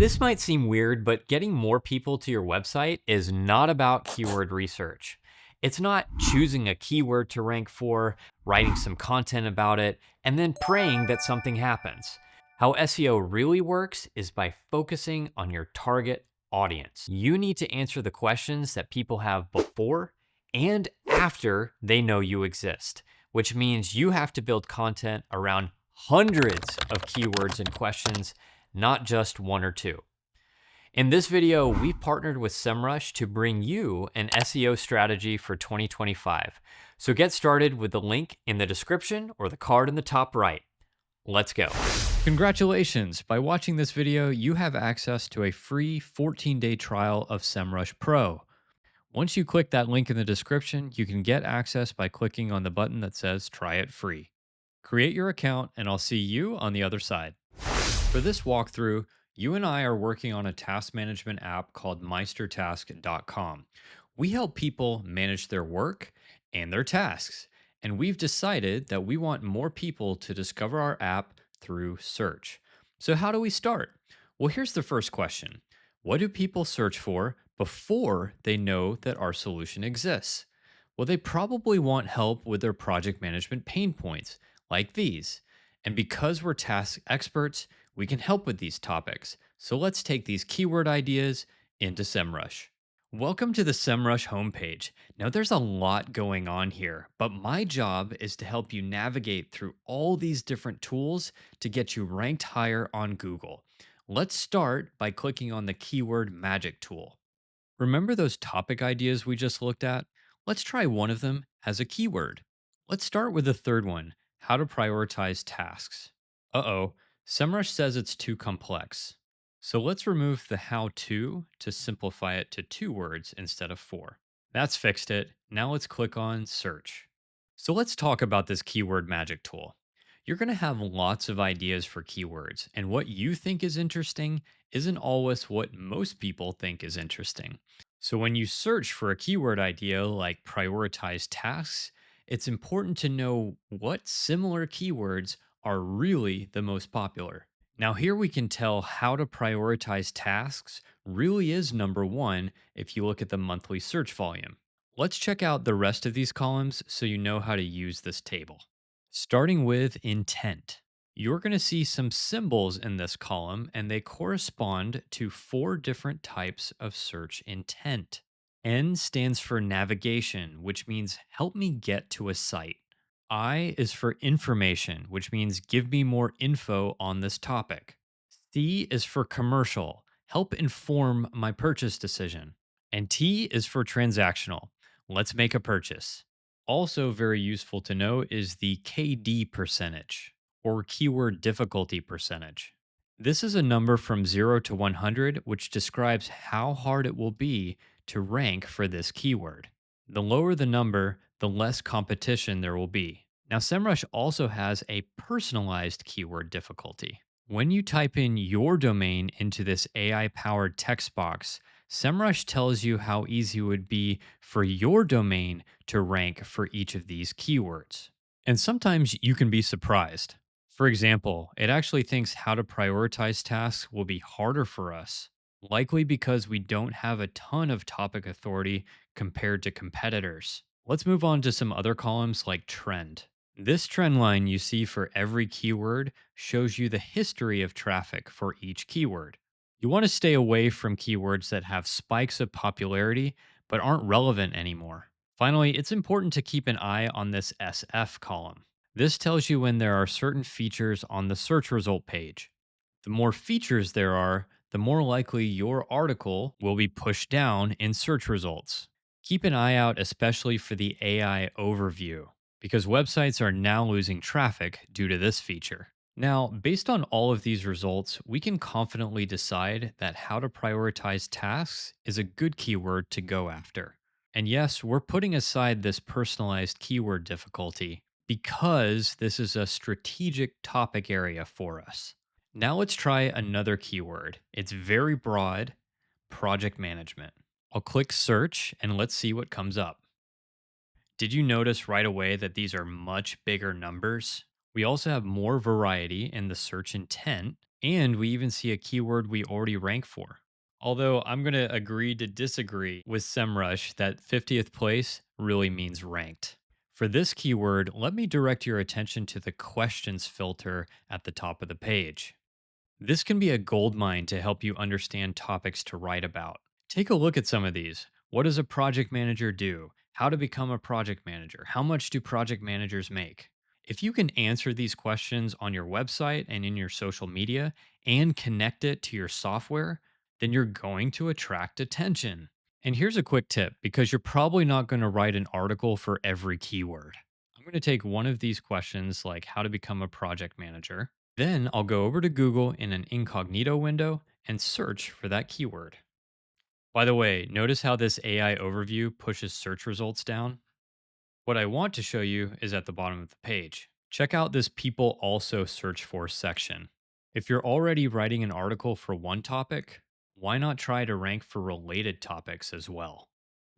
This might seem weird, but getting more people to your website is not about keyword research. It's not choosing a keyword to rank for, writing some content about it, and then praying that something happens. How SEO really works is by focusing on your target audience. You need to answer the questions that people have before and after they know you exist, which means you have to build content around hundreds of keywords and questions, not just one or two. In this video, we partnered with Semrush to bring you an SEO strategy for 2025. So get started with the link in the description or the card in the top right. Let's go. Congratulations! By watching this video, you have access to a free 14-day trial of Semrush Pro. Once you click that link in the description, you can get access by clicking on the button that says Try It Free. Create your account, and I'll see you on the other side. For this walkthrough, you and I are working on a task management app called meistertask.com. We help people manage their work and their tasks, and we've decided that we want more people to discover our app through search. So how do we start? Well, here's the first question. What do people search for before they know that our solution exists? Well, they probably want help with their project management pain points, like these. And because we're task experts, we can help with these topics. So let's take these keyword ideas into Semrush. Welcome to the Semrush homepage. Now there's a lot going on here, but my job is to help you navigate through all these different tools to get you ranked higher on Google. Let's start by clicking on the keyword magic tool. Remember those topic ideas we just looked at? Let's try one of them as a keyword. Let's start with the third one, how to prioritize tasks. Uh-oh, Semrush says it's too complex. So let's remove the how to simplify it to 2 words instead of 4. That's fixed it. Now let's click on search. So let's talk about this keyword magic tool. You're going to have lots of ideas for keywords, and what you think is interesting isn't always what most people think is interesting. So when you search for a keyword idea like prioritize tasks, it's important to know what similar keywords are really the most popular. Now, here we can tell how to prioritize tasks really is number one if you look at the monthly search volume. Let's check out the rest of these columns so you know how to use this table. Starting with intent, you're going to see some symbols in this column, and they correspond to 4 different types of search intent. N stands for navigation, which means help me get to a site. I is for information, which means give me more info on this topic. C is for commercial, help inform my purchase decision. And T is for transactional, let's make a purchase. Also, very useful to know is the KD percentage, or keyword difficulty percentage. This is a number from 0 to 100, which describes how hard it will be to rank for this keyword. The lower the number, the less competition there will be. Now, Semrush also has a personalized keyword difficulty. When you type in your domain into this AI-powered text box, Semrush tells you how easy it would be for your domain to rank for each of these keywords. And sometimes you can be surprised. For example, it actually thinks how to prioritize tasks will be harder for us, likely because we don't have a ton of topic authority compared to competitors. Let's move on to some other columns like trend. This trend line you see for every keyword shows you the history of traffic for each keyword. You want to stay away from keywords that have spikes of popularity but aren't relevant anymore. Finally, it's important to keep an eye on this SF column. This tells you when there are certain features on the search result page. The more features there are, the more likely your article will be pushed down in search results. Keep an eye out especially for the AI overview, because websites are now losing traffic due to this feature. Now, based on all of these results, we can confidently decide that how to prioritize tasks is a good keyword to go after. And yes, we're putting aside this personalized keyword difficulty because this is a strategic topic area for us. Now let's try another keyword. It's very broad, project management. I'll click search and let's see what comes up. Did you notice right away that these are much bigger numbers? We also have more variety in the search intent, And we even see a keyword we already rank for. Although I'm going to agree to disagree with SEMrush that 50th place really means ranked. For this keyword, let me direct your attention to the questions filter at the top of the page. This can be a goldmine to help you understand topics to write about. Take a look at some of these. What does a project manager do? How to become a project manager? How much do project managers make? If you can answer these questions on your website and in your social media and connect it to your software, then you're going to attract attention. And here's a quick tip because you're probably not going to write an article for every keyword. I'm going to take one of these questions, like how to become a project manager. Then I'll go over to Google in an incognito window and search for that keyword. By the way, notice how this AI overview pushes search results down? What I want to show you is at the bottom of the page. Check out this people also search for section. If you're already writing an article for one topic, why not try to rank for related topics as well?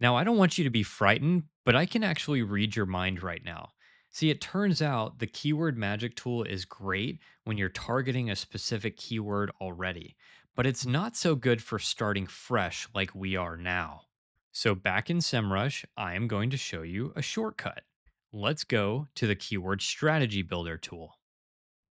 Now, I don't want you to be frightened, but I can actually read your mind right now. See, it turns out the keyword magic tool is great when you're targeting a specific keyword already, but it's not so good for starting fresh like we are now. So back in SEMrush, I am going to show you a shortcut. Let's go to the Keyword Strategy Builder tool.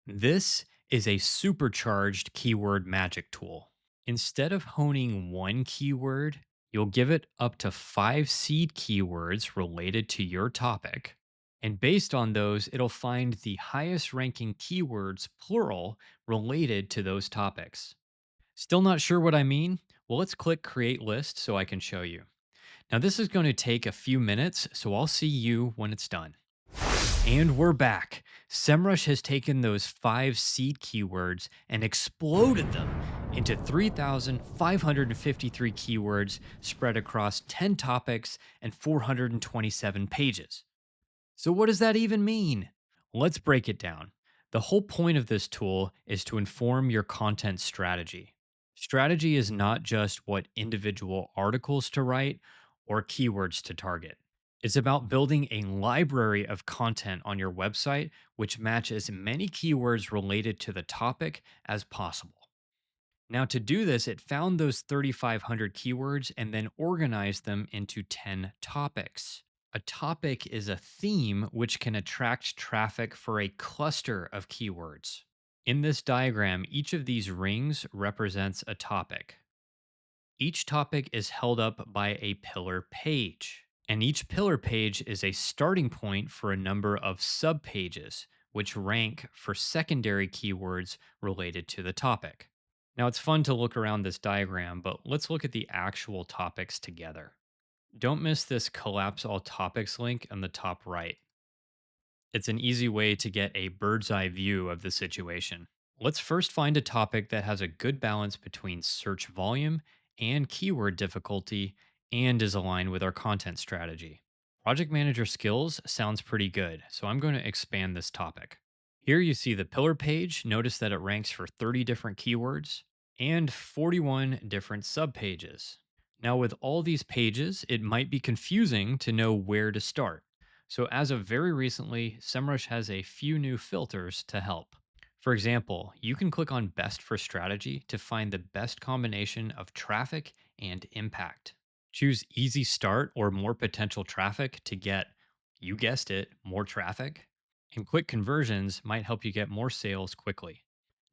This is a supercharged keyword magic tool. Instead of honing one keyword, you'll give it up to 5 seed keywords related to your topic. And based on those, it'll find the highest ranking keywords, plural, related to those topics. Still not sure what I mean? Well, let's click Create List so I can show you. Now, this is going to take a few minutes, so I'll see you when it's done. And we're back. SEMrush has taken those 5 seed keywords and exploded them into 3,553 keywords spread across 10 topics and 427 pages. So, what does that even mean? Let's break it down. The whole point of this tool is to inform your content strategy. Strategy is not just what individual articles to write or keywords to target. It's about building a library of content on your website which match as many keywords related to the topic as possible. Now, to do this, it found those 3,500 keywords and then organized them into 10 topics. A topic is a theme which can attract traffic for a cluster of keywords. In this diagram, each of these rings represents a topic. Each topic is held up by a pillar page, and each pillar page is a starting point for a number of subpages, which rank for secondary keywords related to the topic. Now, it's fun to look around this diagram, but let's look at the actual topics together. Don't miss this collapse all topics link on the top right. It's an easy way to get a bird's eye view of the situation. Let's first find a topic that has a good balance between search volume and keyword difficulty and is aligned with our content strategy. Project Manager Skills sounds pretty good, so I'm going to expand this topic. Here you see the pillar page. Notice that it ranks for 30 different keywords and 41 different subpages. Now, with all these pages, it might be confusing to know where to start. So, as of very recently, SEMrush has a few new filters to help. For example, you can click on Best for Strategy to find the best combination of traffic and impact. Choose Easy Start or More Potential Traffic to get, you guessed it, more traffic. And quick conversions might help you get more sales quickly.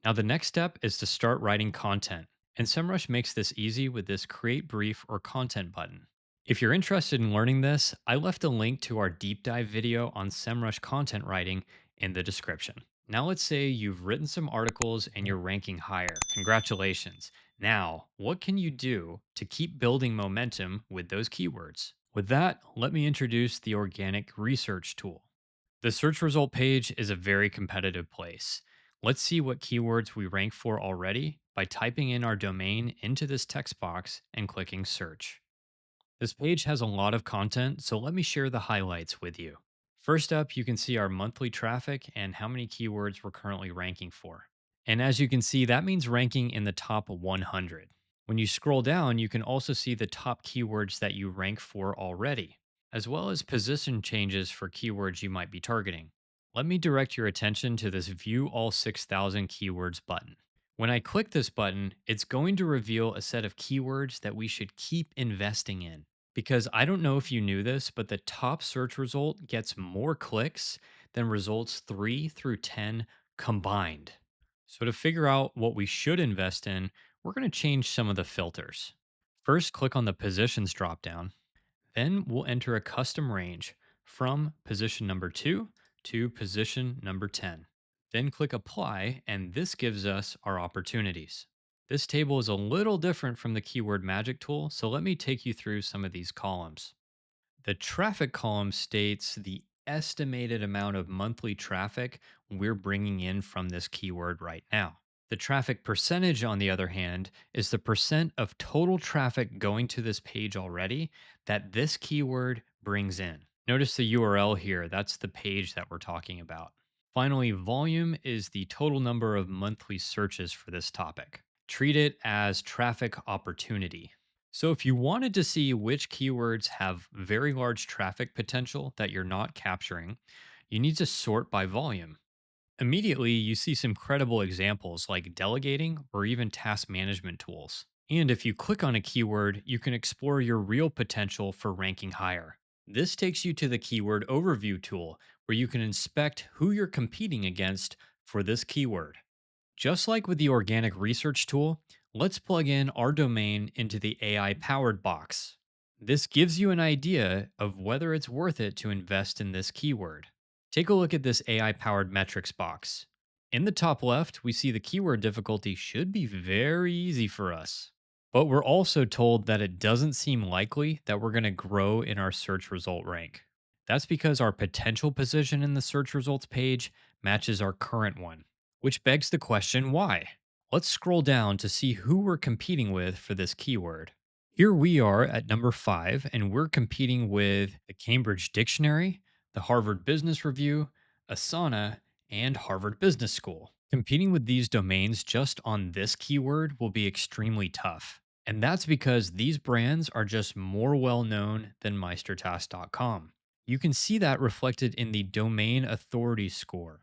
Now, the next step is to start writing content. And SEMrush makes this easy with this Create Brief or Content button. If you're interested in learning this, I left a link to our deep dive video on SEMrush content writing in the description. Now, let's say you've written some articles and you're ranking higher. Congratulations. Now, what can you do to keep building momentum with those keywords? With that, let me introduce the organic research tool. The search result page is a very competitive place. Let's see what keywords we rank for already by typing in our domain into this text box and clicking search. This page has a lot of content, so let me share the highlights with you. First up, you can see our monthly traffic and how many keywords we're currently ranking for. And as you can see, that means ranking in the top 100. When you scroll down, you can also see the top keywords that you rank for already, as well as position changes for keywords you might be targeting. Let me direct your attention to this View All 6,000 Keywords button. When I click this button, it's going to reveal a set of keywords that we should keep investing in. Because I don't know if you knew this, but the top search result gets more clicks than results 3 through 10 combined. So, to figure out what we should invest in, we're going to change some of the filters. First, click on the positions dropdown. Then we'll enter a custom range from position number 2 to position number 10. Then click apply, and this gives us our opportunities. This table is a little different from the keyword magic tool, so let me take you through some of these columns. The traffic column states the estimated amount of monthly traffic we're bringing in from this keyword right now. The traffic percentage, on the other hand, is the percent of total traffic going to this page already that this keyword brings in. Notice the URL here, that's the page that we're talking about. Finally, volume is the total number of monthly searches for this topic. Treat it as traffic opportunity. So, if you wanted to see which keywords have very large traffic potential that you're not capturing, you need to sort by volume. Immediately, you see some credible examples like delegating or even task management tools. And if you click on a keyword, you can explore your real potential for ranking higher. This takes you to the keyword overview tool, where you can inspect who you're competing against for this keyword. Just like with the organic research tool, let's plug in our domain into the AI powered box. This gives you an idea of whether it's worth it to invest in this keyword. Take a look at this AI powered metrics box. In the top left, we see the keyword difficulty should be very easy for us. But we're also told that it doesn't seem likely that we're going to grow in our search result rank. That's because our potential position in the search results page matches our current one, which begs the question why? Let's scroll down to see who we're competing with for this keyword. Here we are at number 5, and we're competing with the Cambridge Dictionary, the Harvard Business Review, Asana, and Harvard Business School. Competing with these domains just on this keyword will be extremely tough. And that's because these brands are just more well known than meistertask.com. You can see that reflected in the domain authority score.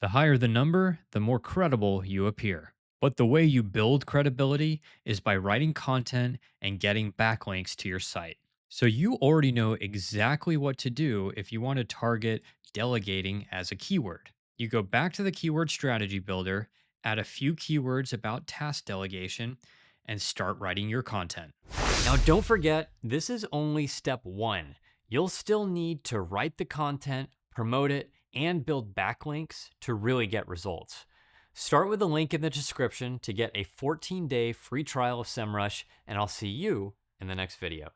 The higher the number, the more credible you appear. But the way you build credibility is by writing content and getting backlinks to your site. So you already know exactly what to do if you want to target delegating as a keyword. You go back to the keyword strategy builder, add a few keywords about task delegation, and start writing your content. Now, don't forget, this is only step 1. You'll still need to write the content, promote it, and build backlinks to really get results. Start with the link in the description to get a 14-day free trial of Semrush, and I'll see you in the next video.